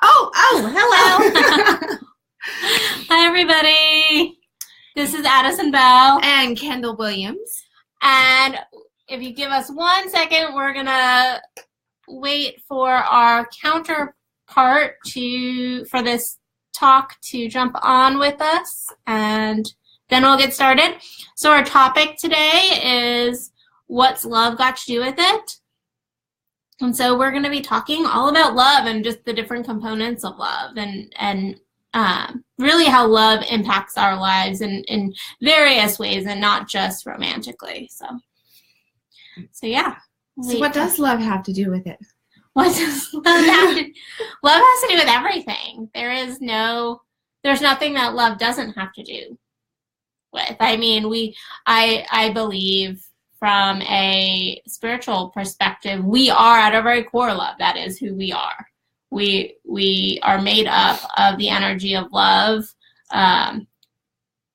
Hello. Hi, everybody. This is Addison Bell. And Kendall Williams. And if you give us 1 second, we're going to wait for our counterpart for this talk to jump on with us, and then we'll get started. So our topic today is, what's love got to do with it? And so we're going to be talking all about love and just the different components of love and really how love impacts our lives in various ways and not just romantically. So yeah. So what does love have to do with it? What does love have to do? Love has to do with everything. There's nothing that love doesn't have to do with. I mean, I believe from a spiritual perspective, we are at our very core love. That is who we are. We are made up of the energy of love.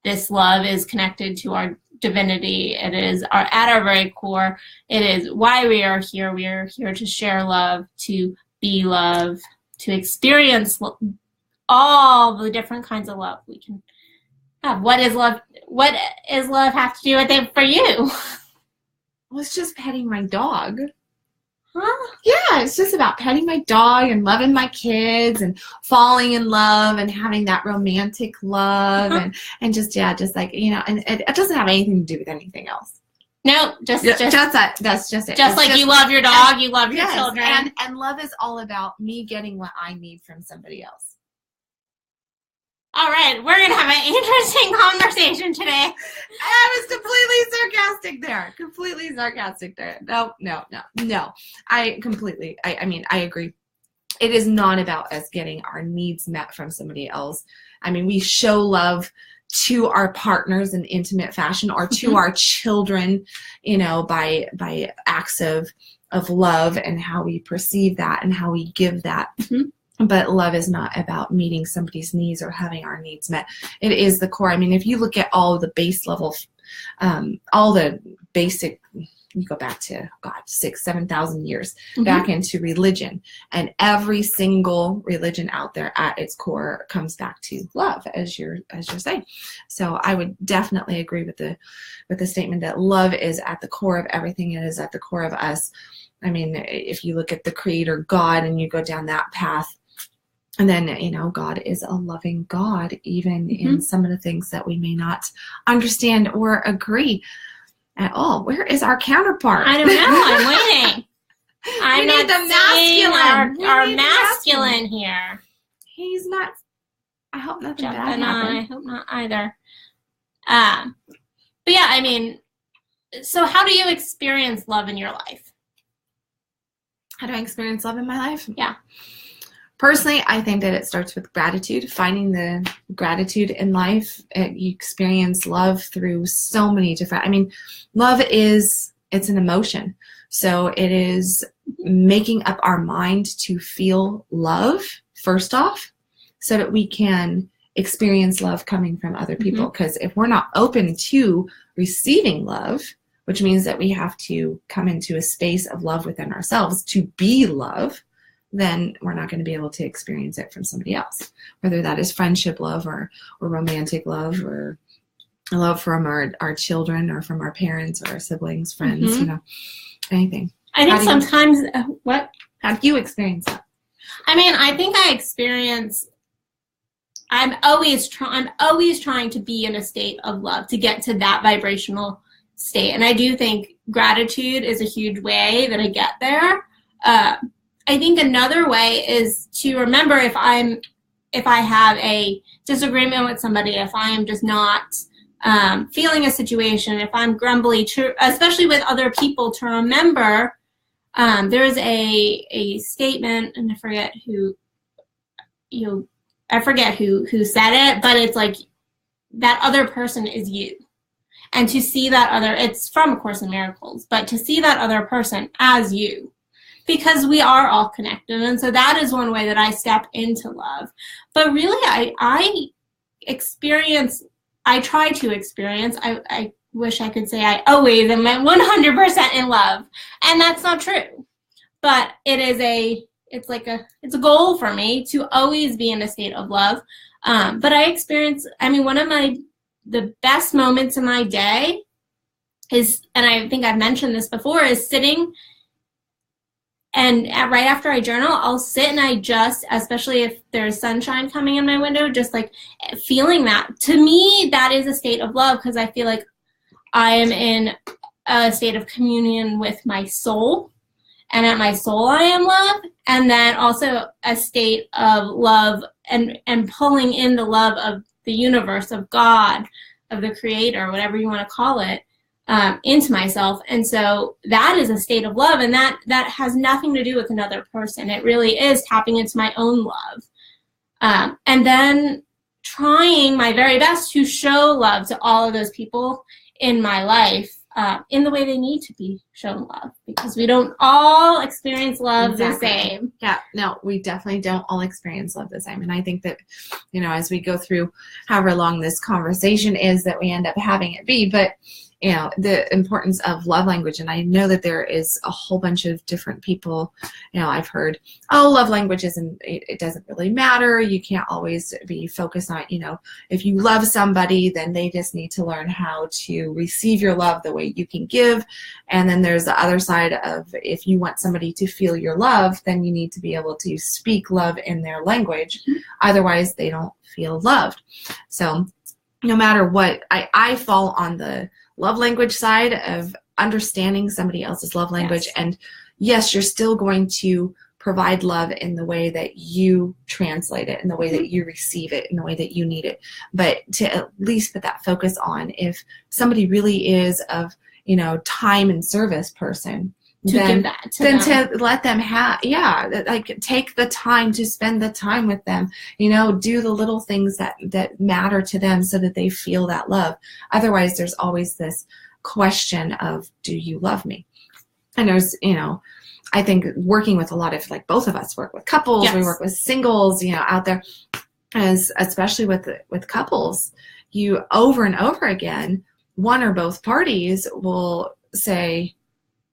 This love is connected to our divinity. It is at our very core. It is why we are here. We are here to share love, to be love, to experience all the different kinds of love we can have. What does love have to do with it for you? Well, it's just petting my dog. Huh? Yeah, it's just about petting my dog and loving my kids and falling in love and having that romantic love and just like, and it doesn't have anything to do with anything else. No, just that. That's just it. Just like you love your dog, you love your children. And love is all about me getting what I need from somebody else. All right, we're going to have an interesting conversation today. I was completely sarcastic there. No. I agree. It is not about us getting our needs met from somebody else. I mean, we show love to our partners in intimate fashion or to our children, by acts of love and how we perceive that and how we give that. But love is not about meeting somebody's needs or having our needs met. It is the core. I mean, if you look at all the base level, all the basic, you go back to, 6,000-7,000 years back into religion, and every single religion out there at its core comes back to love, as you're saying. So I would definitely agree with the statement that love is at the core of everything. It is at the core of us. I mean, if you look at the Creator God and you go down that path, and then, God is a loving God, even in some of the things that we may not understand or agree at all. Where is our counterpart? I don't know. I'm waiting. We need the masculine. Our masculine here. He's not. I hope nothing bad happens. happens. I hope not either. But yeah, I mean, so how do you experience love in your life? How do I experience love in my life? Yeah. Personally, I think that it starts with gratitude, finding the gratitude in life. You experience love through so many different, love it's an emotion. So it is making up our mind to feel love, first off, so that we can experience love coming from other people. Because if we're not open to receiving love, which means that we have to come into a space of love within ourselves to be love, then we're not going to be able to experience it from somebody else, whether that is friendship love or romantic love or love from our children or from our parents or our siblings, friends, anything. I think sometimes, how do you experience that? I think I'm always trying to be in a state of love, to get to that vibrational state. And I do think gratitude is a huge way that I get there. I think another way is to remember if I have a disagreement with somebody, if I am just not feeling a situation, if I'm grumbly, especially with other people, to remember there's a statement, and I forget who said it, but it's like that other person is you. And to see that it's from A Course in Miracles, but to see that other person as you, because we are all connected. And so that is one way that I step into love. But really, I try to experience, I wish I could say I always am 100% in love. And that's not true. But it it's a goal for me to always be in a state of love. But I experience, one of the best moments in my day is, and I think I've mentioned this before, is sitting and right after I journal, I'll sit and I just, especially if there's sunshine coming in my window, just like feeling that. To me, that is a state of love because I feel like I am in a state of communion with my soul. And at my soul, I am love. And then also a state of love and pulling in the love of the universe, of God, of the creator, whatever you want to call it, into myself. And so that is a state of love. And that has nothing to do with another person. It really is tapping into my own love. And then trying my very best to show love to all of those people in my life in the way they need to be shown love, because we don't all experience love the same. Yeah, no, we definitely don't all experience love the same. And I think that, as we go through however long this conversation is that we end up having it be, but the importance of love language. And I know that there is a whole bunch of different people, I've heard, love languages, and it doesn't really matter. You can't always be focused on, if you love somebody, then they just need to learn how to receive your love the way you can give. And then there's the other side of, if you want somebody to feel your love, then you need to be able to speak love in their language. Otherwise, they don't feel loved. So no matter what, I fall on the love language side of understanding somebody else's love language. Yes. And yes, you're still going to provide love in the way that you translate it, in the way that you receive it, in the way that you need it. But to at least put that focus on, if somebody really is of, time and service person, give that to them. To let them have, take the time to spend the time with them, do the little things that matter to them so that they feel that love. Otherwise, there's always this question of, do you love me? And there's, I think working with a lot of, like, both of us work with couples, yes. We work with singles, out there, as especially with couples, you over and over again, one or both parties will say,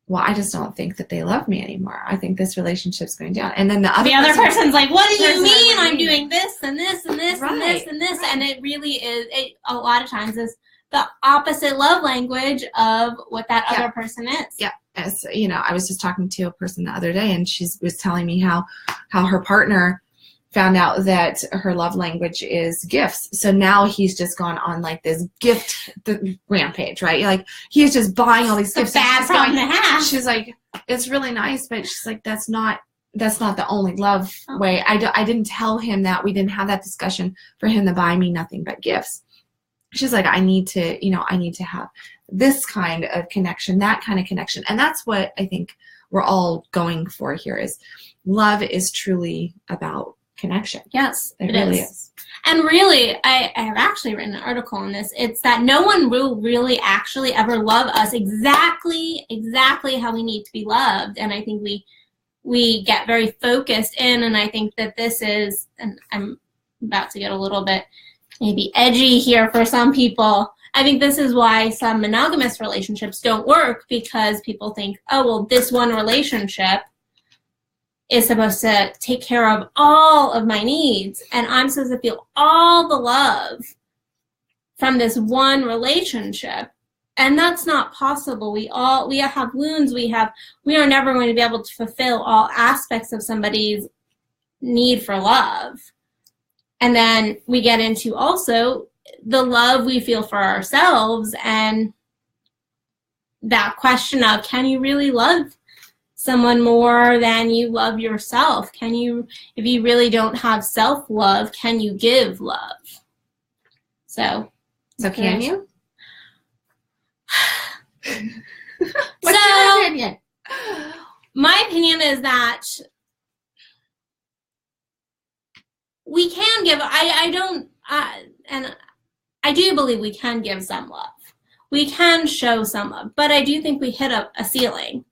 well, I just don't think that they love me anymore. I think this relationship's going down. And then the other person's like, what do you mean? I'm doing this and this and this and this and this. And it really is, a lot of times is the opposite love language of what that other person is. Yeah. As, I was just talking to a person the other day, and she was telling me how her partner found out that her love language is gifts. So now he's just gone on like this gift rampage, right? Like, he's just buying all these gifts. Bad problem to have. She's like, it's really nice, but she's like, that's not the only love way. I didn't tell him that. We didn't have that discussion for him to buy me nothing but gifts. She's like, I need to have this kind of connection, that kind of connection. And that's what I think we're all going for here, is love is truly about connection. Yes, it really is. And really, I have actually written an article on this. It's that no one will really actually ever love us exactly how we need to be loved. And I think we get very focused in, and I think that this is, and I'm about to get a little bit maybe edgy here for some people, I think this is why some monogamous relationships don't work, because people think, oh, well, this one relationship is supposed to take care of all of my needs, and I'm supposed to feel all the love from this one relationship. And that's not possible. We have wounds. We are never going to be able to fulfill all aspects of somebody's need for love. And then we get into also the love we feel for ourselves, and that question of, can you really love someone more than you love yourself? If you really don't have self-love, can you give love? So can you? What's your opinion? My opinion is that we can give, and I do believe we can give some love. We can show some love, but I do think we hit a ceiling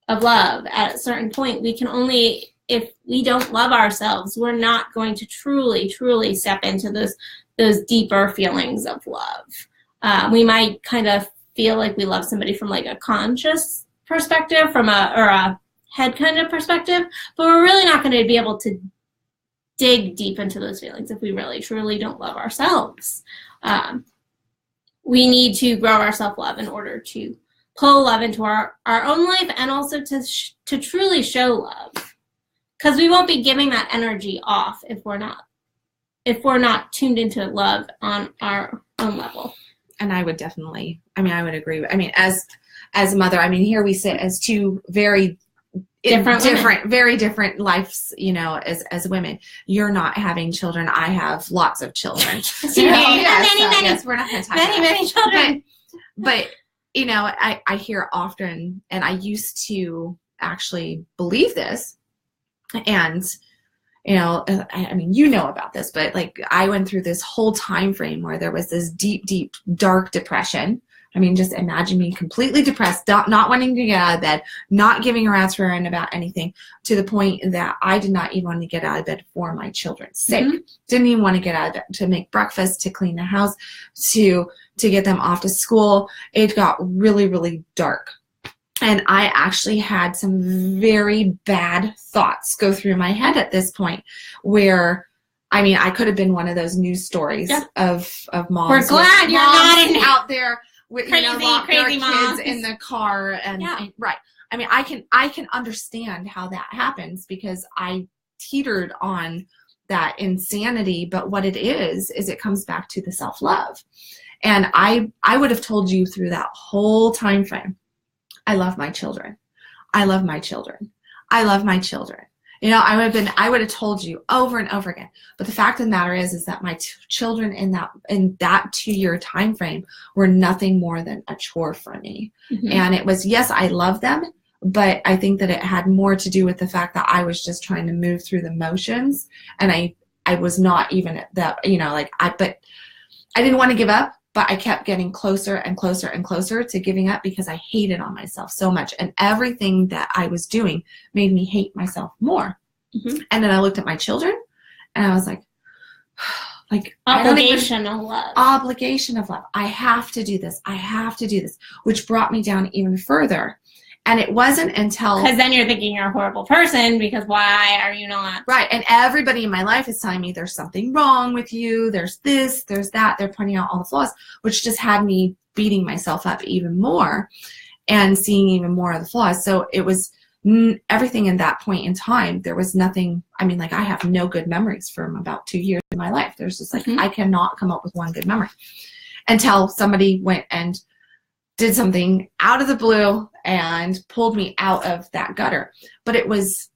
of love at a certain point. We can only, if we don't love ourselves, we're not going to truly step into those deeper feelings of love. We might kind of feel like we love somebody from like a conscious perspective, or a head kind of perspective, but we're really not going to be able to dig deep into those feelings if we really truly don't love ourselves. We need to grow our self-love in order to pull love into our own life, and also to truly show love, because we won't be giving that energy off if we're not tuned into love on our own level. And I would definitely, I would agree. As a mother, here we sit as two very very different lives, as women. You're not having children. I have lots of children. Many, we're not going to talk many children. But I hear often, and I used to actually believe this, and about this, but like I went through this whole time frame where there was this deep, deep, dark depression. Just imagine me completely depressed, not wanting to get out of bed, not giving a rat's rear end about anything, to the point that I did not even want to get out of bed for my children's sake. Mm-hmm. Didn't even want to get out of bed to make breakfast, to clean the house, to get them off to school. It got really, really dark. And I actually had some very bad thoughts go through my head at this point, where I could have been one of those news stories of moms. We're glad you're not out there with crazy their moms kids in the car, and right. I can understand how that happens, because I teetered on that insanity. But what it is it comes back to the self-love. And I would have told you through that whole time frame, I love my children. I love my children. I love my children. I would have told you over and over again. But the fact of the matter is that my children in that 2-year time frame were nothing more than a chore for me. Mm-hmm. And it was, yes, I love them, but I think that it had more to do with the fact that I was just trying to move through the motions, and I was not even at that, but I didn't want to give up. But I kept getting closer and closer and closer to giving up, because I hated on myself so much. And everything that I was doing made me hate myself more. Mm-hmm. And then I looked at my children, and I was like obligation of love. Obligation of love. I have to do this. I have to do this, which brought me down even further. And it wasn't until... Because then you're thinking you're a horrible person, because why are you not? Right. And everybody in my life is telling me there's something wrong with you. There's this, there's that. They're pointing out all the flaws, which just had me beating myself up even more and seeing even more of the flaws. So it was everything in that point in time. There was nothing... I have no good memories from about 2 years in my life. There's just mm-hmm. I cannot come up with one good memory until somebody went and did something out of the blue and pulled me out of that gutter. But it was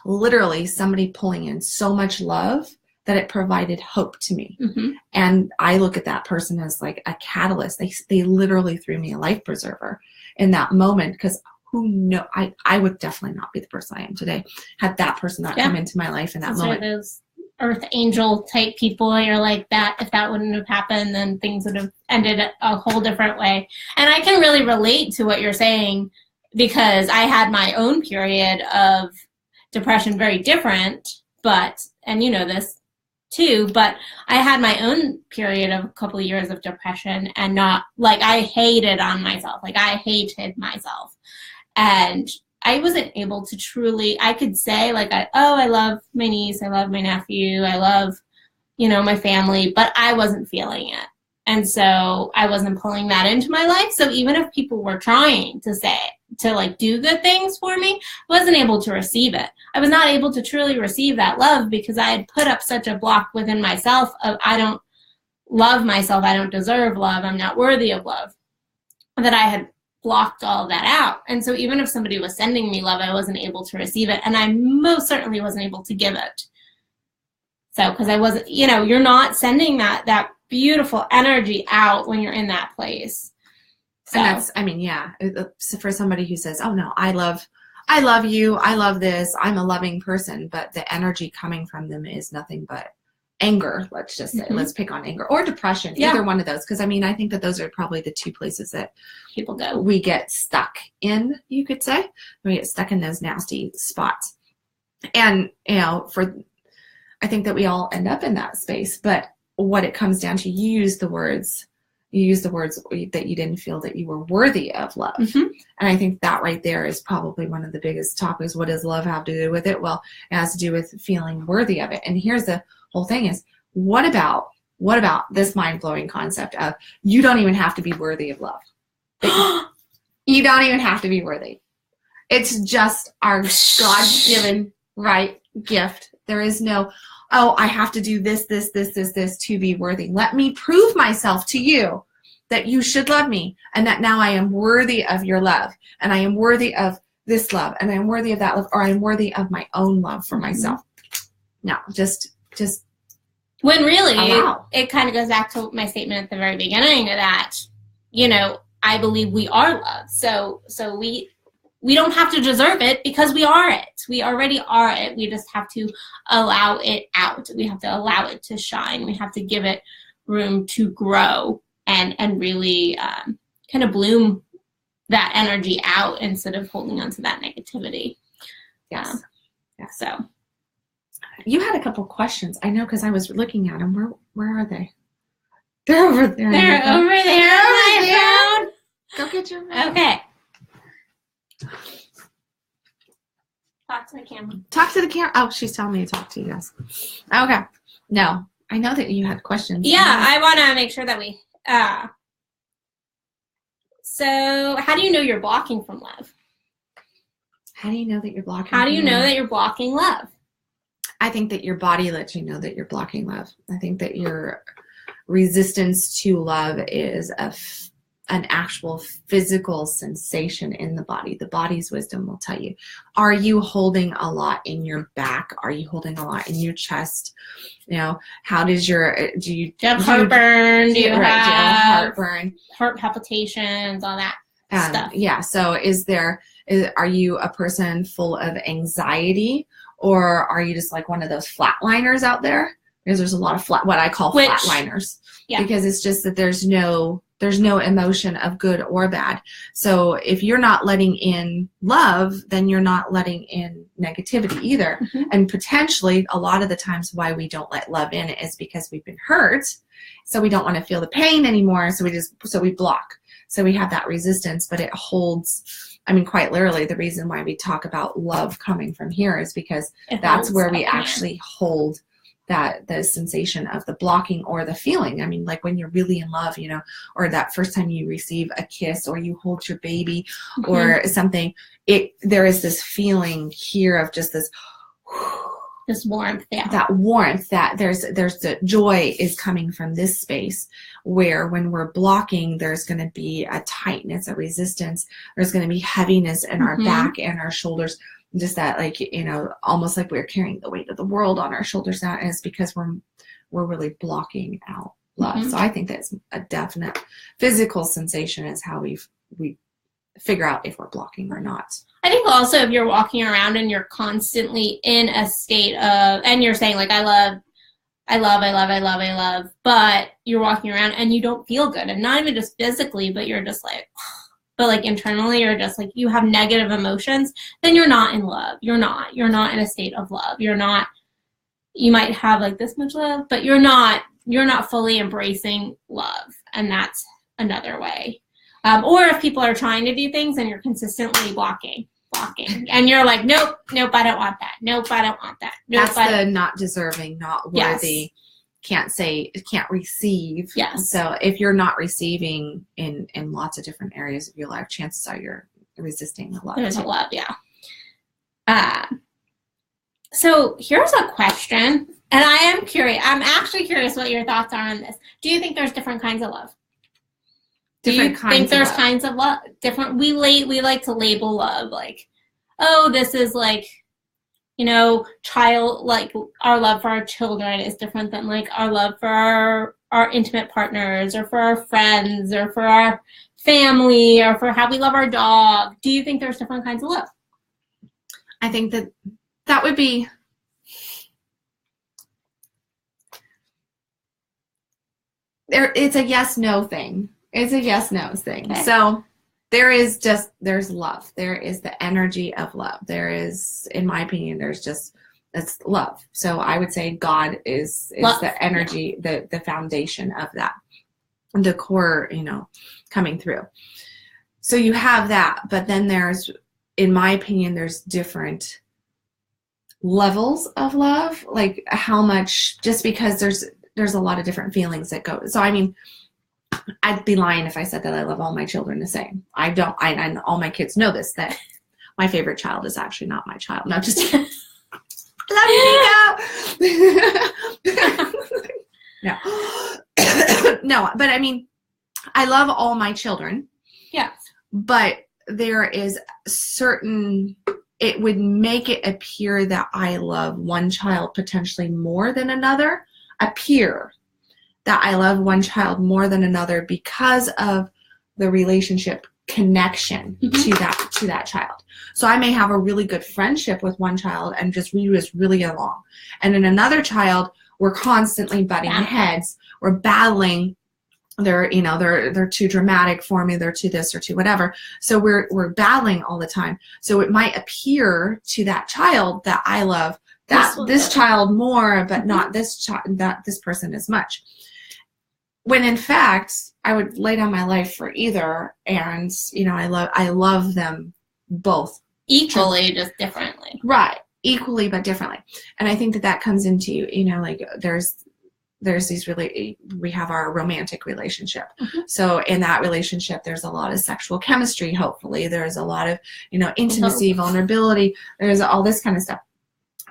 literally somebody pulling in so much love that it provided hope to me. Mm-hmm. And I look at that person as like a catalyst. They literally threw me a life preserver in that moment, because who knows, I would definitely not be the person I am today had that person not come into my life in that moment. Those earth angel type people, you're like, that if that wouldn't have happened, then things would have ended a whole different way. And I can really relate to what you're saying, because I had my own period of depression, very different, and you know this too, but I had my own period of a couple of years of depression, and not I hated on myself. I hated myself. And I wasn't able to truly, I could say I love my niece, I love my nephew, I love, my family, but I wasn't feeling it. And so I wasn't pulling that into my life. So even if people were trying to do good things for me, I wasn't able to receive it. I was not able to truly receive that love, because I had put up such a block within myself of, I don't love myself, I don't deserve love, I'm not worthy of love, that I had blocked all of that out. And so even if somebody was sending me love, I wasn't able to receive it, and I most certainly wasn't able to give it. So, because I wasn't, you're not sending that beautiful energy out when you're in that place. So. And that's, for somebody who says, oh no, I love you, I love this, I'm a loving person, but the energy coming from them is nothing but anger, let's just say. Mm-hmm. Let's pick on anger or depression, either one of those. Because I think that those are probably the two places that people go. We get stuck in, you could say. We get stuck in those nasty spots. And, I think that we all end up in that space. But what it comes down to, you use the words you used the words that you didn't feel that you were worthy of love. Mm-hmm. And I think that right there is probably one of the biggest topics. What does love have to do with it? Well, it has to do with feeling worthy of it. And here's the whole thing is, what about this mind-blowing concept of you don't even have to be worthy of love? You don't even have to be worthy. It's just our God-given right gift. There is no, oh, I have to do this to be worthy. Let me prove myself to you that you should love me and that now I am worthy of your love and I am worthy of this love and I am worthy of that love, or I am worthy of my own love for myself. No, just when really allow. It kind of goes back to my statement at the very beginning that, you know, I believe we are loved. So we don't have to deserve it because we are it. We already are it. We just have to allow it out. We have to allow it to shine. We have to give it room to grow and really kind of bloom that energy out instead of holding on to that negativity. Yes. So you had a couple questions. I know because I was looking at them. Where are they? They're over there. They're over there on my phone. Go get your phone. Okay. Talk to the camera. Talk to the camera. Oh, she's telling me to talk to you guys. Okay. No, I know that you had questions. Yeah, I want to make sure that we. So, how do you know you're blocking from love? How do you know that you're blocking? How do you know that you're blocking love? I think that your body lets you know that you're blocking love. I think that your resistance to love is an actual physical sensation in the body. The body's wisdom will tell you. Are you holding a lot in your back? Are you holding a lot in your chest? You know, how does do you have heartburn? Do you have heartburn? Heart palpitations, all that stuff. Yeah. So are you a person full of anxiety, or are you just like one of those flatliners out there? Because there's a lot of what I call flatliners. Yeah. Because it's just that there's no emotion of good or bad. So if you're not letting in love, then you're not letting in negativity either. Mm-hmm. And potentially a lot of the times why we don't let love in is because we've been hurt. So we don't want to feel the pain anymore. So we block. So we have that resistance, but it holds, I mean, quite literally, the reason why we talk about love coming from here is because that's where we actually hold the sensation of the blocking or the feeling. I mean, like when you're really in love, you know, or that first time you receive a kiss or you hold your baby or something, there is this feeling here of just this warmth, that warmth, that there's the joy is coming from this space, where when we're blocking, there's going to be a tightness, a resistance, there's going to be heaviness in our back and our shoulders. Just that, like, you know, almost like we're carrying the weight of the world on our shoulders now, and it's because we're really blocking out love. So I think that's a definite physical sensation is how we figure out if we're blocking or not. I think also if you're walking around and you're constantly in a state of, and you're saying like, I love, but you're walking around and you don't feel good, and not even just physically, but you're just like, but like internally you're just like, you have negative emotions, then you're not in love. You're not in a state of love. You might have like this much love, but you're not fully embracing love. And that's another way. Or if people are trying to do things and you're consistently blocking, and you're like, nope, I don't want that. Nope, I don't want that. Nope, that's the not deserving, not worthy. Yes. Can't receive. Yes. So if you're not receiving in lots of different areas of your life, chances are you're resisting a lot. There's a lot, yeah. So here's a question, and I am curious. I'm actually curious what your thoughts are on this. Do you think there's different kinds of love? Do you think there's kinds of love? Different. We like to label love like, oh, this is like, you know, like our love for our children is different than like our love for our intimate partners or for our friends or for our family or for how we love our dog. Do you think there's different kinds of love? I think that would be, it's a yes-no thing. It's a yes-no thing. Okay. So there's love. There is the energy of love. there is, in my opinion, it's love. So I would say God is the energy, the foundation of that. the core, coming through. So you have that, but then there's, in my opinion, there's different levels of love, like how much, just because there's a lot of different feelings that go. So I mean, I'd be lying if I said that I love all my children the same. I don't. I all my kids know this, that my favorite child is actually not my child. No, just love you, Nico. No, no. But I mean, I love all my children. Yes. But there is certain. It would make it appear that I love one child potentially more than another. Appear that I love one child more than another because of the relationship connection to that child. So I may have a really good friendship with one child and we just really get along. And in another child, we're constantly butting heads. We're battling. They're too dramatic for me. They're too this or too whatever. So we're battling all the time. So it might appear to that child that I love this child more, but not this person as much. When in fact, I would lay down my life for either, and I love them both equally, just differently. Right, equally but differently. And I think that comes into like there's these we have our romantic relationship. So in that relationship, there's a lot of sexual chemistry. Hopefully, there's a lot of intimacy, vulnerability. There's all this kind of stuff.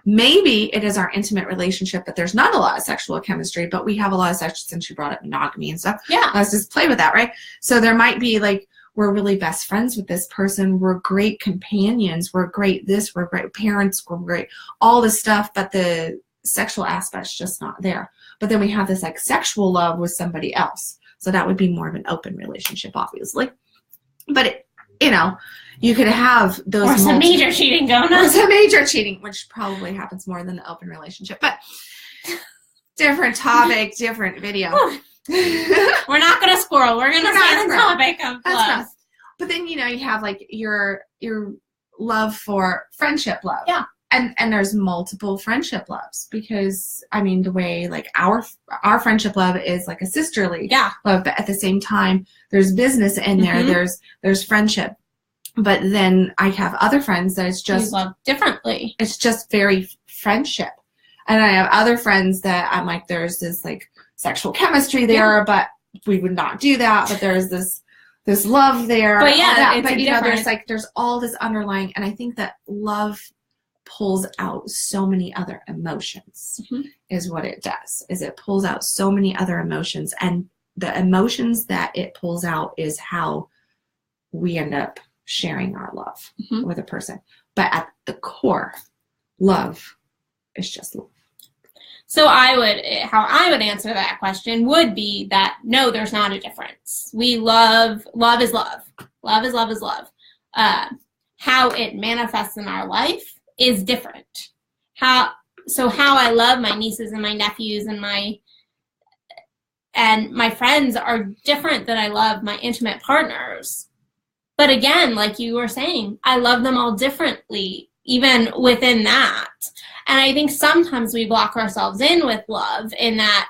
Maybe it is our intimate relationship, but there's not a lot of sexual chemistry, but we have a lot of sex, since you brought up monogamy and stuff. Yeah. Let's just play with that, right? So there might be like, we're really best friends with this person. We're great companions. We're great this. We're great parents. We're great all this stuff, but the sexual aspect's just not there. But then we have this like sexual love with somebody else. So that would be more of an open relationship, obviously. But you could have those. Or some major cheating going on. Or some major cheating, which probably happens more than the open relationship. But different topic, different video. We're not going to squirrel. We're going to stay on the topic of love. But then, you have like your love for friendship love. Yeah. And there's multiple friendship loves, because I mean, the way like our friendship love is like a sisterly love, but at the same time there's business in there. There's friendship. But then I have other friends that it's just love differently. It's just very friendship. And I have other friends that I'm like, there's this like sexual chemistry there, but we would not do that. But there's this love there. But yeah, but there's all this underlying, and I think that love pulls out so many other emotions is what it does. Is it pulls out so many other emotions, and the emotions that it pulls out is how we end up sharing our love with a person. But at the core, love is just love. So how I would answer that question would be that no, there's not a difference. Love is love. Love is love is love. How it manifests in our life is different. How I love my nieces and my nephews and my friends are different than I love my intimate partners. But again, like you were saying, I love them all differently, even within that. And I think sometimes we block ourselves in with love in that,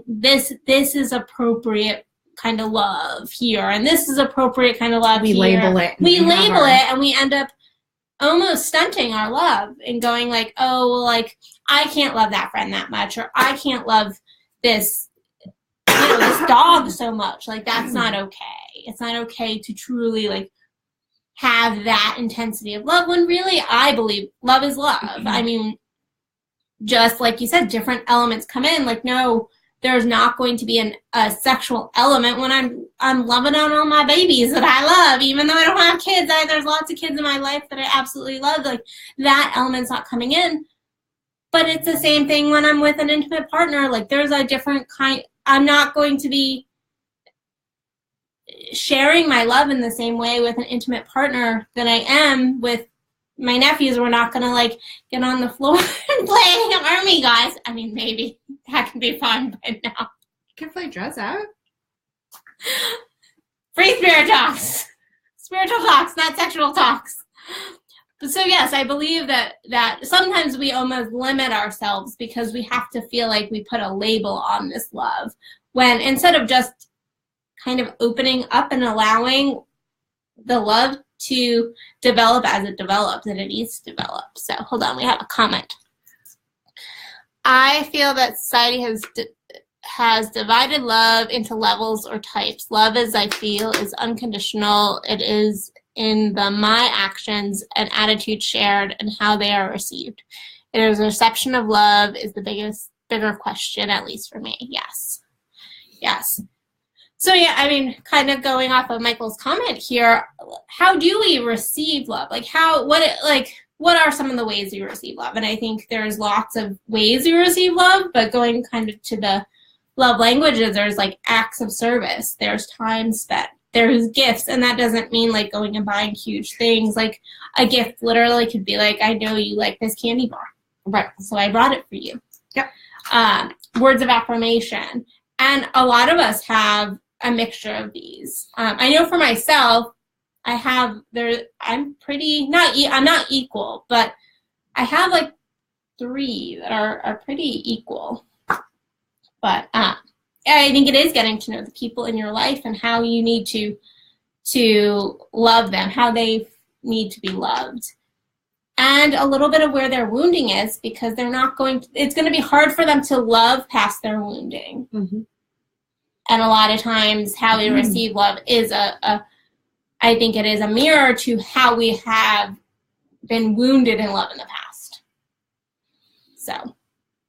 this is appropriate kind of love here, and this is appropriate kind of love here. We label it and we end up almost stunting our love and going like, I can't love that friend that much, or I can't love this this dog so much. Like, that's not okay. It's not okay to truly like have that intensity of love, when really I believe love is love. I mean, just like you said, different elements come in. Like, no, there's not going to be a sexual element when I'm loving on all my babies that I love, even though I don't have kids. There's lots of kids in my life that I absolutely love. Like, that element's not coming in. But it's the same thing when I'm with an intimate partner. Like, there's a different kind. I'm not going to be sharing my love in the same way with an intimate partner than I am with my nephews. We're not going to like get on the floor and play army guys. I mean, maybe that can be fun, but no. You can play dress out. Free spirit talks. Spiritual talks, not sexual talks. So yes, I believe that sometimes we almost limit ourselves because we have to feel like we put a label on this love, when instead of just kind of opening up and allowing the love to develop as it develops, and it needs to develop. So hold on, we have a comment. I feel that society has divided love into levels or types. Love, as I feel, is unconditional. It is in the my actions and attitudes shared and how they are received. It is a reception of love is the bigger question, at least for me. Yes. Yes. So yeah, I mean, kind of going off of Michael's comment here, how do we receive love? Like what are some of the ways we receive love? And I think there's lots of ways we receive love, but going kind of to the love languages, there's like acts of service, there's time spent, there's gifts, and that doesn't mean like going and buying huge things. Like a gift literally could be like, I know you like this candy bar, right? So I brought it for you. Yep. Words of affirmation, and a lot of us have a mixture of these. I know for myself, I'm not equal, but I have like 3 that are pretty equal. But I think it is getting to know the people in your life and how you need to love them, how they need to be loved. And a little bit of where their wounding is, because it's going to be hard for them to love past their wounding. Mm-hmm. And a lot of times how we receive love is I think it is a mirror to how we have been wounded in love in the past. So.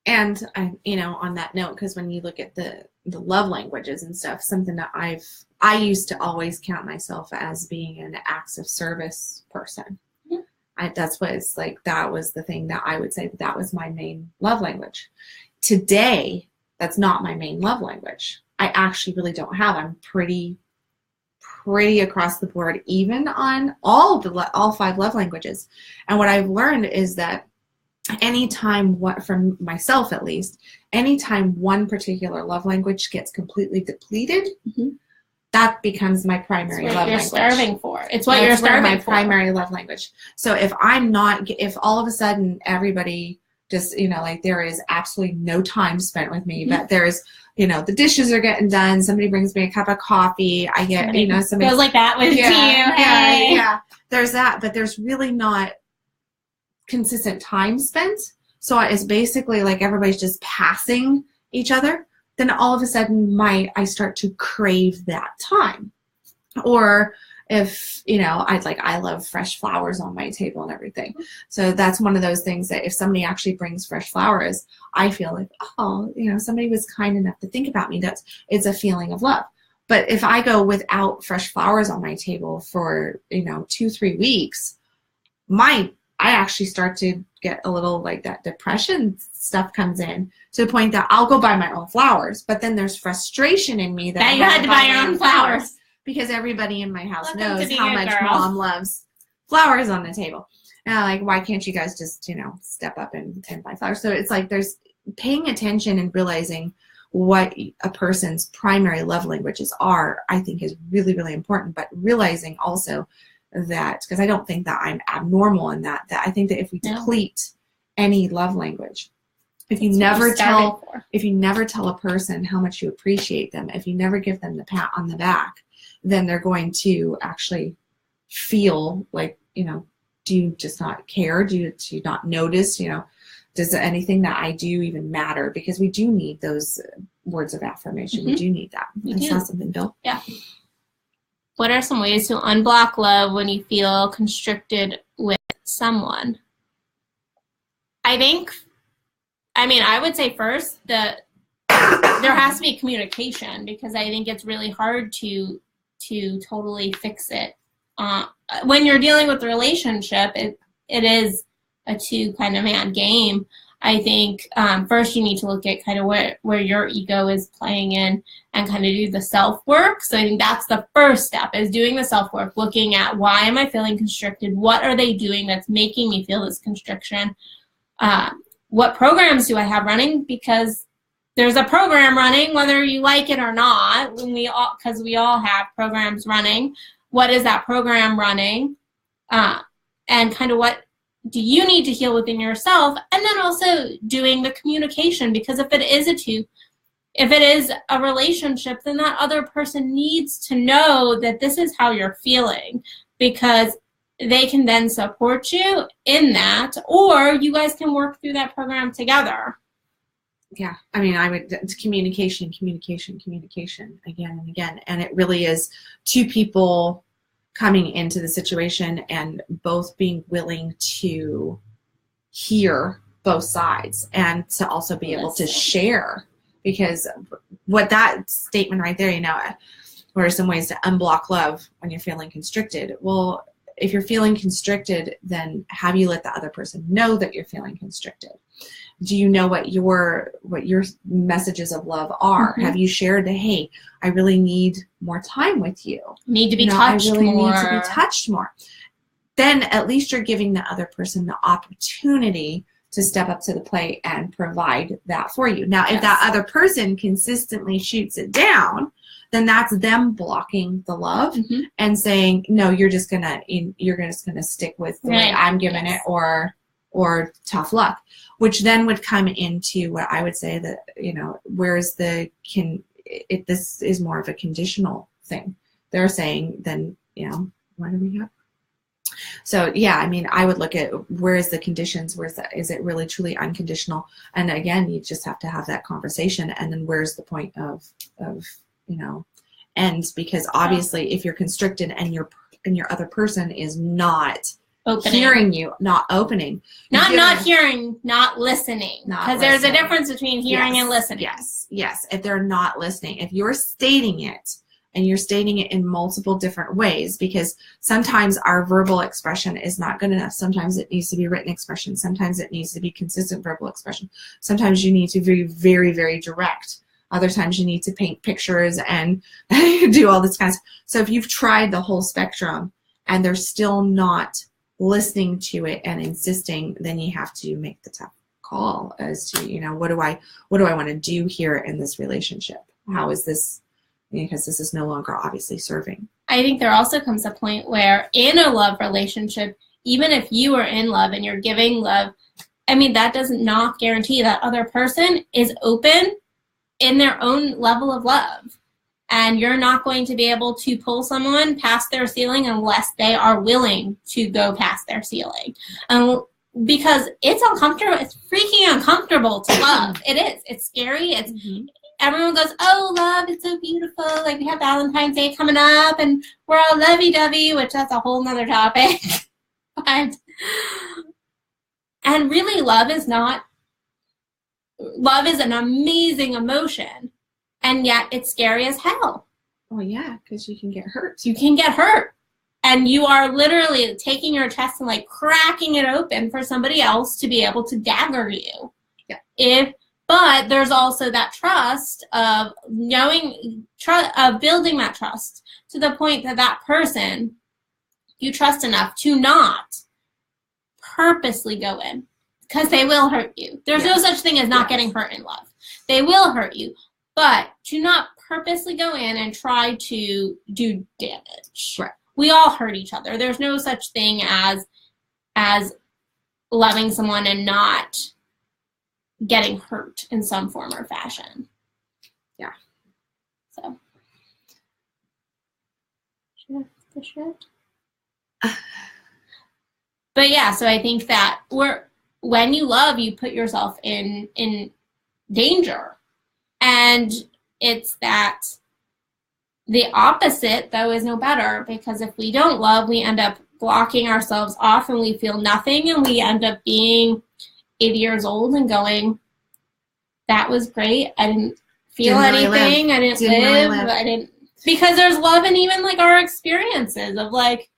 And on that note, because when you look at the love languages and stuff, something that I used to always count myself as being an acts of service person. Mm-hmm. That was the thing that I would say that was my main love language. Today, that's not my main love language. I actually really don't have. I'm pretty across the board, even on all 5 love languages. And what I've learned is that from myself at least, anytime one particular love language gets completely depleted, mm-hmm. that becomes my primary love language. It's what you're starving for. It's what you're starving for. My primary love language. So if all of a sudden everybody just, there is absolutely no time spent with me, mm-hmm. but there's, the dishes are getting done. Somebody brings me a cup of coffee. I get, somebody feels like that with you. Yeah. There's that, but there's really not consistent time spent. So it's basically like everybody's just passing each other. Then all of a sudden I start to crave that time. Or if, I love fresh flowers on my table and everything. So that's one of those things that if somebody actually brings fresh flowers, I feel like, somebody was kind enough to think about me. It's a feeling of love. But if I go without fresh flowers on my table for, 2-3 weeks, I actually start to get a little like that depression stuff comes in to the point that I'll go buy my own flowers. But then there's frustration in me that you had to buy your own flowers. Because everybody in my house knows how much Mom loves flowers on the table. And why can't you guys just, step up and buy flowers? So it's like there's paying attention and realizing what a person's primary love languages are, I think is really, really important. But realizing also that, because I don't think that I'm abnormal in that I think that if we deplete any love language, if you never tell a person how much you appreciate them, if you never give them the pat on the back, then they're going to actually feel like, do you just not care? Do you not notice? Does anything that I do even matter? Because we do need those words of affirmation. Mm-hmm. We do need that. I saw something, Bill. Yeah. What are some ways to unblock love when you feel constricted with someone? I would say first that there has to be communication, because I think it's really hard to totally fix it. When you're dealing with the relationship, it is a 2 kind of man game. I think first you need to look at kind of where your ego is playing in and kind of do the self-work. So I think that's the first step, is doing the self-work, looking at why am I feeling constricted? What are they doing that's making me feel this constriction? What programs do I have running? Because there's a program running, whether you like it or not, because we all have programs running. What is that program running? And kind of what do you need to heal within yourself? And then also doing the communication, because if it is a 2, if it is a relationship, then that other person needs to know that this is how you're feeling, because they can then support you in that, or you guys can work through that program together. Yeah, I mean, it's communication again and again. And it really is two people coming into the situation and both being willing to hear both sides and to also be able to share. Because what that statement right there, what are some ways to unblock love when you're feeling constricted? Well, if you're feeling constricted, then have you let the other person know that you're feeling constricted? Do you know what your messages of love are? Mm-hmm. Have you shared that, hey, I really need more time with you. Need to be touched more. I really need to be touched more. Then at least you're giving the other person the opportunity to step up to the plate and provide that for you. Now, if that other person consistently shoots it down, then that's them blocking the love and saying, no, you're just gonna stick with the way I'm giving it, or tough luck, which then would come into what I would say that, this is more of a conditional thing. They're saying, then, what do we have? So yeah, I mean, I would look at where is the conditions, is it really truly unconditional? And again, you just have to have that conversation. And then where's the point of end? Because obviously if you're constricted and your other person is not hearing you, not opening, not hearing, not listening, because there's a difference between hearing and listening. Yes. If they're not listening, if you're stating it, and you're stating it in multiple different ways, because sometimes our verbal expression is not good enough. Sometimes it needs to be written expression. Sometimes it needs to be consistent verbal expression. Sometimes you need to be very, very direct. Other times you need to paint pictures and do all this kind of stuff. So if you've tried the whole spectrum and they're still not listening to it and insisting, then you have to make the tough call as to, what do I want to do here in this relationship? How is this? Because this is no longer obviously serving. I think there also comes a point where in a love relationship, even if you are in love and you're giving love, I mean, that does not guarantee that other person is open in their own level of love. And you're not going to be able to pull someone past their ceiling unless they are willing to go past their ceiling. Because it's uncomfortable. It's freaking uncomfortable to love. It is. It's scary. It's everyone goes, oh, love, it's so beautiful. Like, we have Valentine's Day coming up, and we're all lovey-dovey, which that's a whole nother topic. And really, love is an amazing emotion, and yet it's scary as hell. Oh, yeah, because you can get hurt. You can get hurt. And you are literally taking your chest and, like, cracking it open for somebody else to be able to dagger you. Yeah. But there's also that trust of building that trust to the point that person you trust enough to not purposely go in, because they will hurt you. There's no such thing as not getting hurt in love. They will hurt you, but to not purposely go in and try to do damage. Right. We all hurt each other. There's no such thing as loving someone and not getting hurt in some form or fashion. Yeah. So. But yeah, so I think that when you love, you put yourself in danger. And it's that the opposite, though, is no better, because if we don't love, we end up blocking ourselves off and we feel nothing, and we end up being 80 years old and going, that was great. I didn't feel anything. Really I didn't live. Really I didn't, because there's love in even like our experiences of like,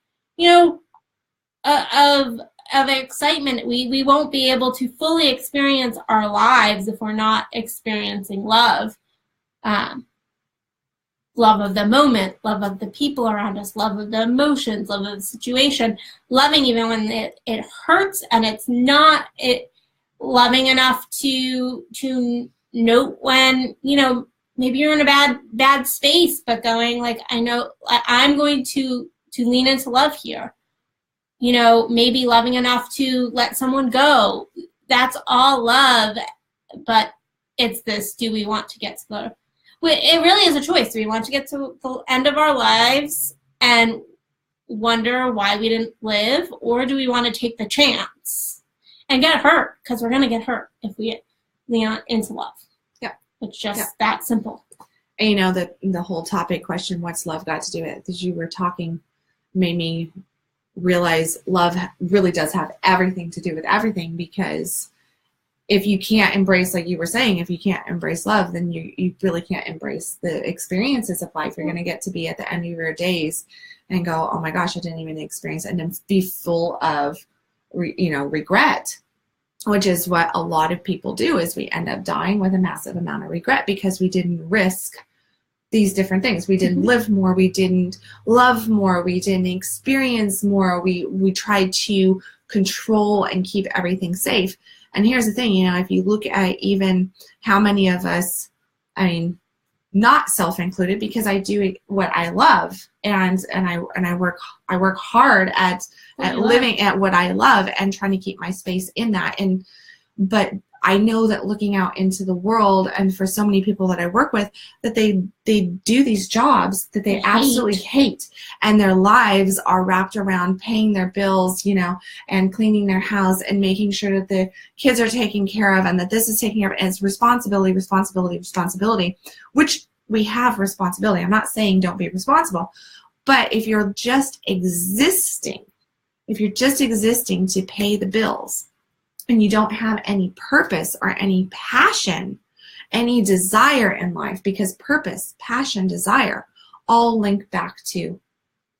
of excitement. We won't be able to fully experience our lives if we're not experiencing love. Love of the moment, love of the people around us, love of the emotions, love of the situation, loving even when it hurts and it's not loving enough to note when, maybe you're in a bad space, but going like, I know I'm going to lean into love here. Maybe loving enough to let someone go. That's all love, but it's this, do we want to get to it really is a choice. Do we want to get to the end of our lives and wonder why we didn't live, or do we want to take the chance and get hurt? Because we're going to get hurt if we lean into love. Yeah. It's just that simple. And you know, the whole topic question, what's love got to do with it? As you were talking, made me realize love really does have everything to do with everything, because if you can't embrace, like you were saying, if you can't embrace love, then you really can't embrace the experiences of life. You're going to get to be at the end of your days and go, oh my gosh, I didn't even experience it, and then be full of, regret, which is what a lot of people do, is we end up dying with a massive amount of regret because we didn't risk these different things. We didn't live more. We didn't love more. We didn't experience more. We tried to control and keep everything safe. And here's the thing, if you look at even how many of us, not self-included, because I do what I love, and I work hard at living at what I love and trying to keep my space in that. But I know that looking out into the world, and for so many people that I work with, that they do these jobs that they absolutely hate, and their lives are wrapped around paying their bills, and cleaning their house and making sure that the kids are taken care of and that this is taken care of. And it's responsibility, which we have responsibility. I'm not saying don't be responsible, but if you're just existing to pay the bills, and you don't have any purpose or any passion, any desire in life, because purpose, passion, desire all link back to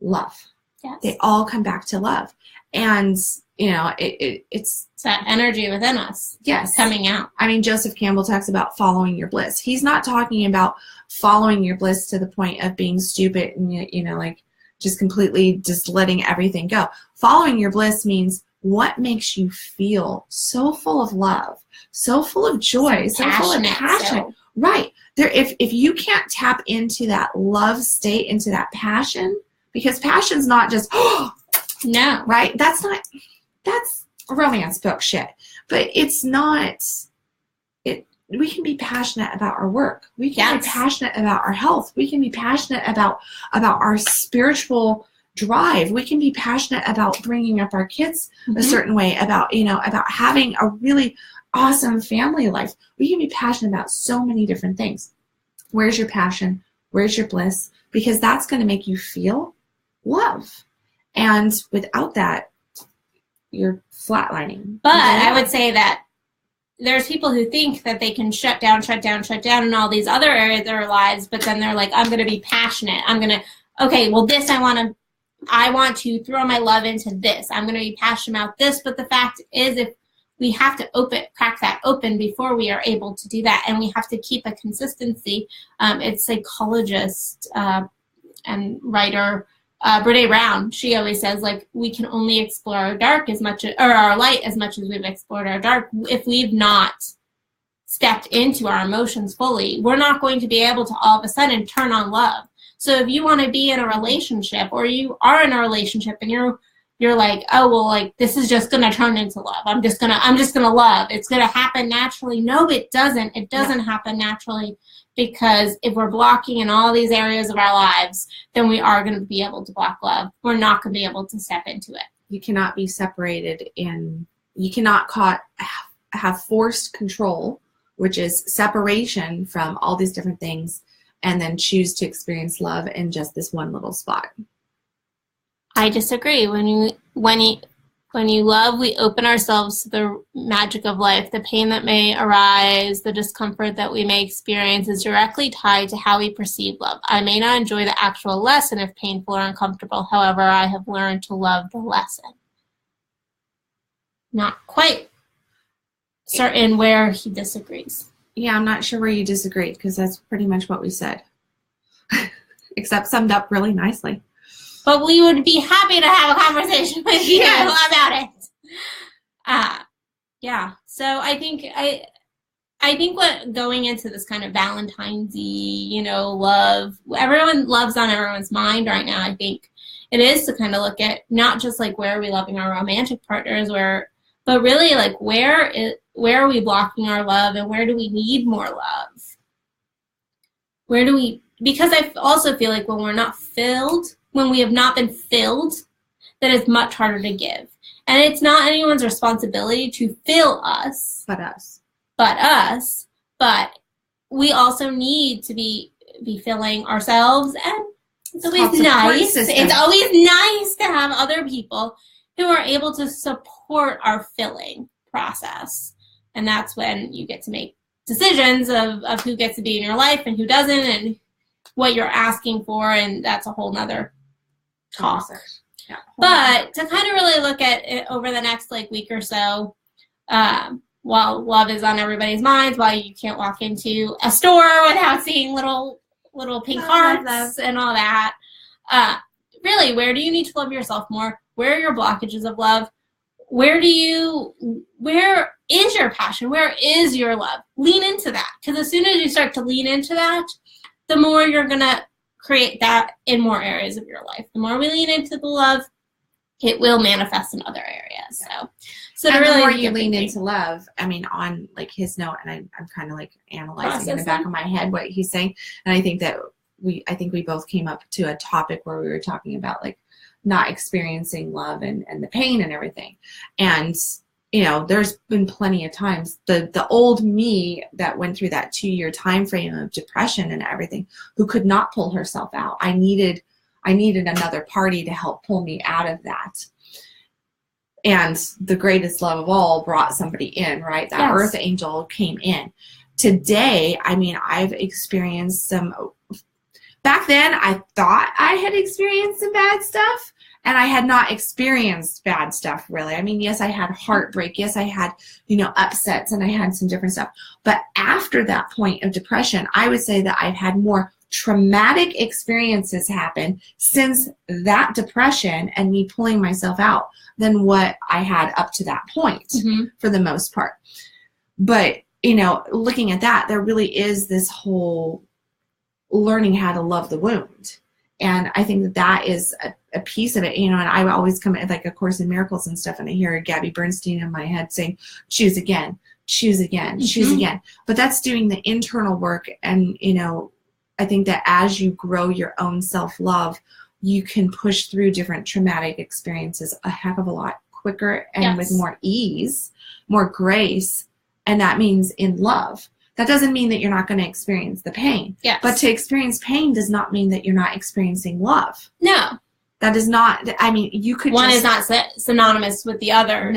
love. Yes. They all come back to love. And, it's that energy within us. Yes. Coming out. Joseph Campbell talks about following your bliss. He's not talking about following your bliss to the point of being stupid and, just completely just letting everything go. Following your bliss means what makes you feel so full of love, so full of joy, so full of passion. So. Right. If you can't tap into that love state, into that passion, because passion's not just, no. Right? That's romance book shit. But it's not, we can be passionate about our work. We can be passionate about our health. We can be passionate about our spiritual drive. We can be passionate about bringing up our kids a certain way, about having a really awesome family life. We can be passionate about so many different things. Where's your passion? Where's your bliss? Because that's going to make you feel love. And without that, you're flatlining. But I would say that there's people who think that they can shut down in all these other areas of their lives, but then they're like, I'm going to be passionate. This I want to throw my love into this. I'm going to be passionate about this. But the fact is, if we have to crack that open before we are able to do that, and we have to keep a consistency. It's psychologist and writer Brene Brown. She always says, we can only explore our dark our light as much as we've explored our dark. If we've not stepped into our emotions fully, we're not going to be able to all of a sudden turn on love. So if you want to be in a relationship, or you are in a relationship and you're like, this is just going to turn into love. I'm just going to love. It's going to happen naturally. No, it doesn't. It doesn't happen naturally, because if we're blocking in all these areas of our lives, then we are going to be able to block love. We're not going to be able to step into it. You cannot be separated you cannot have forced control, which is separation from all these different things, and then choose to experience love in just this one little spot. I disagree. When you love, we open ourselves to the magic of life. The pain that may arise, the discomfort that we may experience is directly tied to how we perceive love. I may not enjoy the actual lesson if painful or uncomfortable. However, I have learned to love the lesson. Not quite certain where he disagrees. Yeah, I'm not sure where you disagree, because that's pretty much what we said. Except summed up really nicely. But we would be happy to have a conversation with you about it. Yeah. So I think what going into this kind of Valentine's-y, love, everyone loves on everyone's mind right now. I think it is to kind of look at not just where are we loving our romantic partners, but really where where are we blocking our love, and where do we need more love? Because I also feel like when we're not filled, when we have not been filled, that it's much harder to give. And it's not anyone's responsibility to fill us. But us. But we also need to be filling ourselves, and it's always nice. It's always nice to have other people who are able to support our filling process. And that's when you get to make decisions of who gets to be in your life and who doesn't, and what you're asking for, and that's a whole nother talk. Yeah. But to kind of really look at it over the next week or so, while love is on everybody's minds, while you can't walk into a store without seeing little pink hearts and all that, really, where do you need to love yourself more? Where are your blockages of love? Where is your passion? Where is your love? Lean into that, because as soon as you start to lean into that, the more you're going to create that in more areas of your life. The more we lean into the love, it will manifest in other areas. So and really, the more you lean into love, I mean, on his note, and I'm kind of analyzing in the back of my head what he's saying, and I think we both came up to a topic where we were talking about not experiencing love and the pain and everything. And there's been plenty of times the old me that went through that 2-year time frame of depression and everything, who could not pull herself out. I needed another party to help pull me out of that. And the greatest love of all brought somebody in, right? That Yes. earth angel came in. Today, I mean, I've experienced some. Back then, I thought I had experienced some bad stuff, and I had not experienced bad stuff, really. I mean, yes, I had heartbreak. Yes, I had, upsets, and I had some different stuff. But after that point of depression, I would say that I've had more traumatic experiences happen since that depression and me pulling myself out than what I had up to that point, Mm-hmm. for the most part. But, looking at that, there really is this whole learning how to love the wound. And I think that is a piece of it, and I always come at A Course in Miracles and stuff, and I hear Gabby Bernstein in my head saying, choose again, choose again, Mm-hmm. choose again. But that's doing the internal work. And, I think that as you grow your own self-love, you can push through different traumatic experiences a heck of a lot quicker and Yes. with more ease, more grace. And that means in love. That doesn't mean that you're not going to experience the pain. Yes. But to experience pain does not mean that you're not experiencing love. No. That is not, you could One is not synonymous with the other.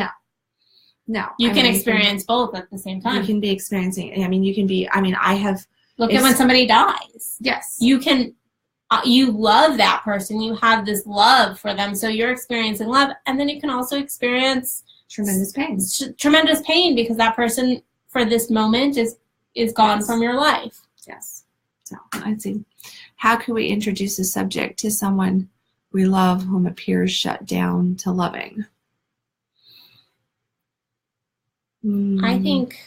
No. You can experience both at the same time. You can be experiencing, I have. Look at when somebody dies. Yes. You love that person. You have this love for them. So you're experiencing love. And then you can also experience Tremendous pain. Tremendous pain, because that person for this moment is gone from your life. Yes. So let's see. How can we introduce a subject to someone we love whom appears shut down to loving? I think,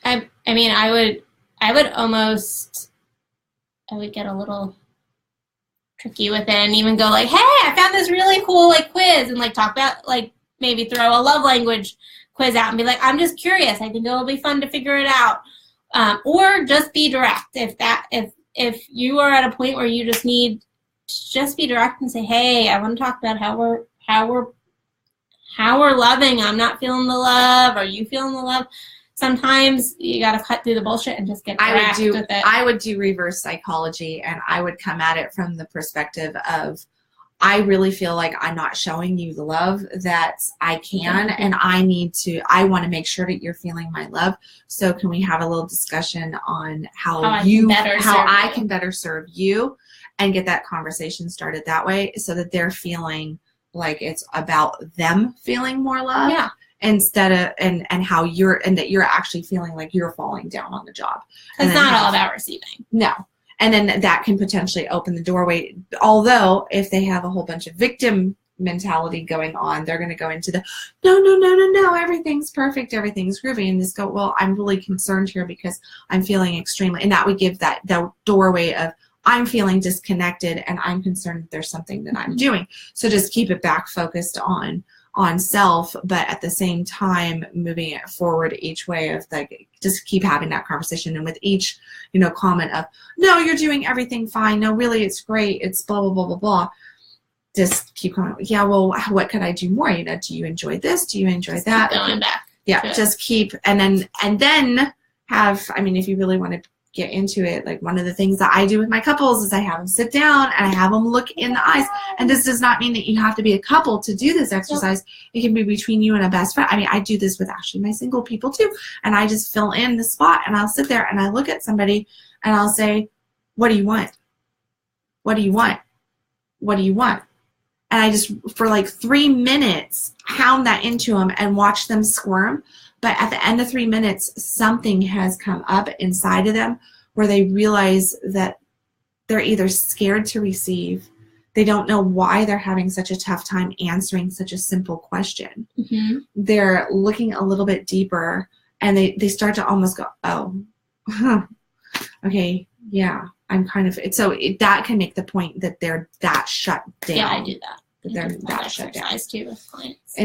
I would get a little tricky with it and even go hey, I found this really cool quiz, and talk about maybe throw a love language quiz out and be I'm just curious. I think it'll be fun to figure it out. Or just be direct. If you are at a point where you just need to just be direct and say, hey, I want to talk about how we're loving. I'm not feeling the love. Are you feeling the love? Sometimes you got to cut through the bullshit and just get direct with it. I would do reverse psychology, and I would come at it from the perspective of, I really feel like I'm not showing you the love that I can, and I want to make sure that you're feeling my love. So can we have a little discussion on how I can better serve you, and get that conversation started that way, so that they're feeling like it's about them feeling more love. Yeah. Instead of and that you're actually feeling like you're falling down on the job. It's not all about receiving. No. And then that can potentially open the doorway. Although if they have a whole bunch of victim mentality going on, they're going to go into the no, everything's perfect, everything's groovy, and just go, well, I'm really concerned here because I'm feeling extremely, and that would give the doorway of, I'm feeling disconnected and I'm concerned that there's something that I'm doing. So just keep it back focused on on self, but at the same time moving it forward each way of like just keep having that conversation. And with each, comment of, no, you're doing everything fine. No, really, it's great. It's blah, blah, blah, blah, blah. Just keep going. Yeah, well, what could I do more? Do you enjoy this? Do you enjoy just that? Keep going back. Yeah, just keep, and then have, if you really want to get into it, like one of the things that I do with my couples is I have them sit down and I have them look in the eyes. And this does not mean that you have to be a couple to do this exercise. It can be between you and a best friend. I do this with actually my single people too. And I just fill in the spot and I'll sit there and I look at somebody and I'll say, what do you want? What do you want? What do you want? And I just, for like 3 minutes, pound that into them and watch them squirm. But at the end of 3 minutes, something has come up inside of them where they realize that they're either scared to receive, they don't know why they're having such a tough time answering such a simple question. Mm-hmm. They're looking a little bit deeper, and they start to almost go, oh, okay, yeah, I'm kind of, that can make the point that they're that shut down. Yeah, I do that. They're that shut down. Too with clients.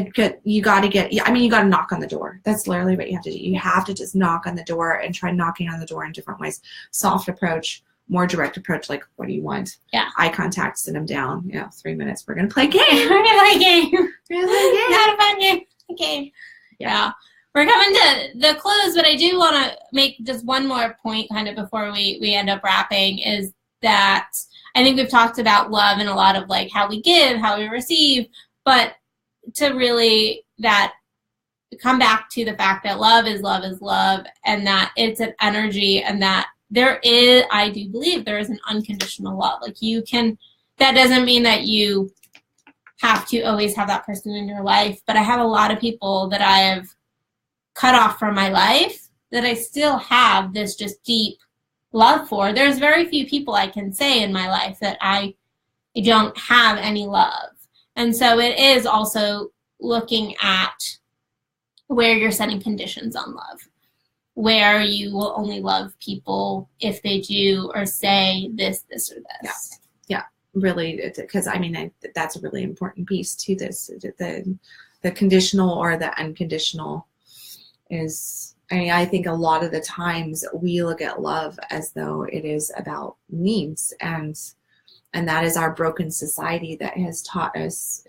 You got to knock on the door. That's literally what you have to do. You have to just knock on the door and try knocking on the door in different ways. Soft approach, more direct approach, like, what do you want? Yeah. Eye contact, sit them down. 3 minutes. We're going to play a game. We're going to play a game. We're going to play a game. Not a fun game. Okay. Yeah. We're coming to the close, but I do want to make just one more point kind of before we end up wrapping, is that I think we've talked about love and a lot of like how we give, how we receive, but to really that come back to the fact that love is love, and that it's an energy, and that there is, I do believe there is an unconditional love. Like that doesn't mean that you have to always have that person in your life, but I have a lot of people that I have cut off from my life that I still have this just deep love for. There's very few people I can say in my life that I don't have any love. And so it is also looking at where you're setting conditions on love, where you will only love people if they do or say this or this. Yeah, really, because that's a really important piece to this. The conditional or the unconditional is, I think a lot of the times we look at love as though it is about needs, and that is our broken society that has taught us,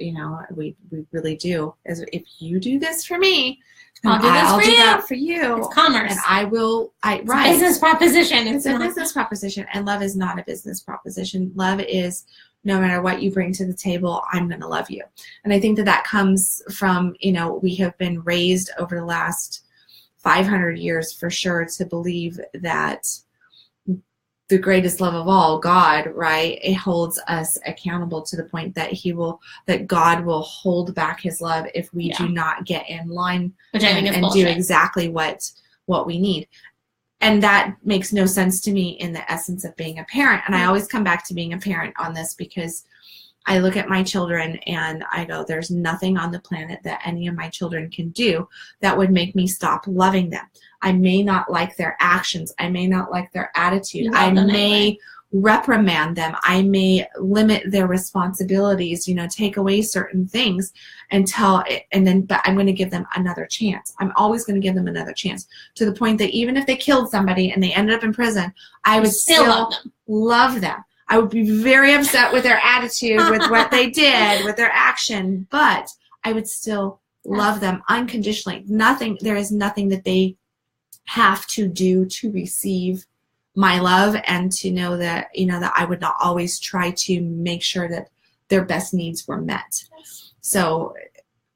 we really do, as if you do this for me, I'll do that for you. It's commerce. And I will, right. It's a business proposition. It's a business proposition, and love is not a business proposition. Love is, no matter what you bring to the table, I'm going to love you. And I think that comes from, we have been raised over the last 500 years for sure to believe that the greatest love of all, God, right? It holds us accountable to the point that God will hold back his love if we do not get in line, which I think is and bullshit. do exactly what we need. And that makes no sense to me in the essence of being a parent. And I always come back to being a parent on this, because I look at my children and I go, there's nothing on the planet that any of my children can do that would make me stop loving them. I may not like their actions. I may not like their attitude. I may reprimand them. I may limit their responsibilities, take away certain things but I'm going to give them another chance. I'm always going to give them another chance, to the point that even if they killed somebody and they ended up in prison, I would still love them. I would be very upset with their attitude, with what they did, with their action, but I would still love them unconditionally. There is nothing that they have to do to receive my love, and to know that, that I would not always try to make sure that their best needs were met. So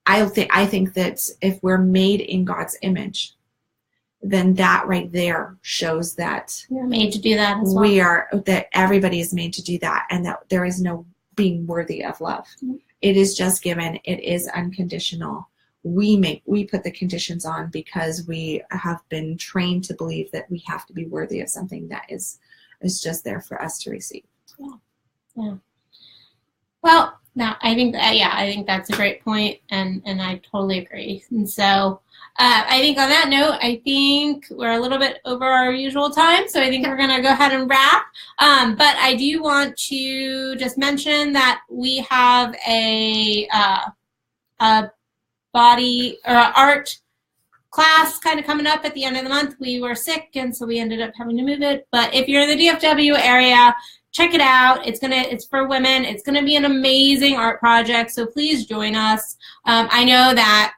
I think that if we're made in God's image, then that right there shows that we're made to do that as well. That everybody is made to do that, and that there is no being worthy of love. Mm-hmm. It is just given. It is unconditional. We put the conditions on because we have been trained to believe that we have to be worthy of something that is just there for us to receive. Yeah. Well, no, I think that's a great point, and I totally agree. And so I think on that note, I think we're a little bit over our usual time, so I think we're going to go ahead and wrap. But I do want to just mention that we have a body or art class kind of coming up at the end of the month. We were sick, and so we ended up having to move it. But if you're in the DFW area, check it out. It's for women. It's gonna be an amazing art project. So please join us. I know that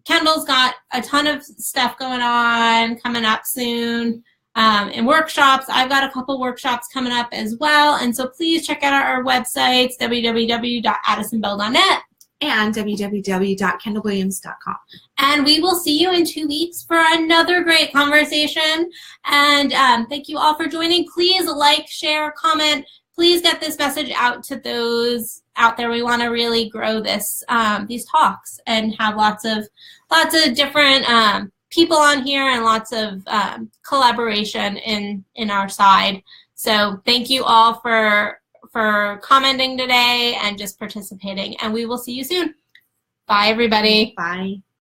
Kendall's got a ton of stuff going on coming up soon, and workshops. I've got a couple workshops coming up as well. And so please check out our websites, www.addisonbell.net and www.kendallwilliams.com. And we will see you in 2 weeks for another great conversation. And thank you all for joining. Please like, share, comment. Please get this message out to those out there. We want to really grow this these talks and have lots of different people on here and lots of collaboration in our side. So thank you all for commenting today and just participating. And we will see you soon. Bye, everybody. Bye.